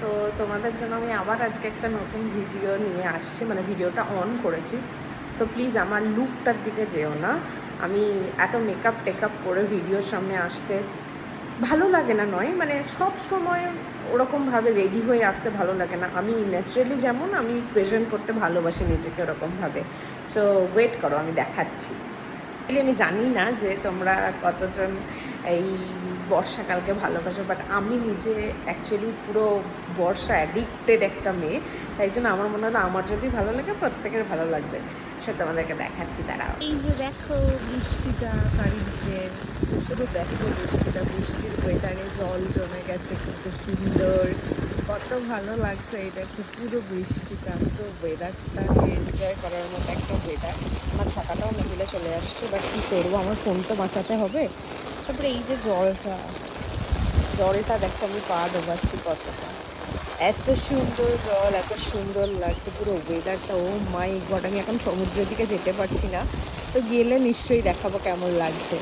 তো তোমাদের জন্য আমি আবার আজকে একটা নতুন ভিডিও নিয়ে আসছি, মানে ভিডিওটা অন করেছি। সো প্লিজ আমার লুকটার দিকে যেও না। আমি এত মেকআপ টেকআপ করে ভিডিওর সামনে আসতে ভালো লাগে না, নয় মানে সব সময় ওরকমভাবে রেডি হয়ে আসতে ভালো লাগে না। আমি ন্যাচারালি যেমন আমি প্রেজেন্ট করতে ভালোবাসি নিজেকে ওরকমভাবে। সো ওয়েট করো, আমি দেখাচ্ছি। আমি জানি না যে তোমরা কতজন এই বর্ষাকালকে ভালোবাসো, বাট আমি নিজে অ্যাকচুয়ালি পুরো বর্ষা অ্যাডিক্টেড একটা মেয়ে। তাই জন্য আমার মনে হলো আমার যদি ভালো লাগে প্রত্যেকের ভালো লাগবে। সে তোমাদেরকে দেখাচ্ছি, দাঁড়াও। এই যে দেখো বৃষ্টিটা চারিদিকে, শুধু দেখো বৃষ্টিটা, বৃষ্টির ওয়েদারে জল জমে গেছে, কত সুন্দর, কত ভালো লাগছে। এটা খুব পুরো বৃষ্টিটা, পুরো ওয়েদারটাকে এনজয় করার মতো একটা ওয়েদার। আমার ছাতাটাও মেহিলে চলে আসছে, বাট কী করবো, আমার ফোন তো বাঁচাতে হবে। তারপরে এই যে জলটা দেখো, আমি পা ডোবাচ্ছি কতটা, এত সুন্দর জল, এত সুন্দর লাগছে পুরো ওয়েদারটা। ও মাই গড, আমি এখন সমুদ্রের দিকে যেতে পারছি না, তো গেলে নিশ্চয়ই দেখাবো কেমন লাগছে।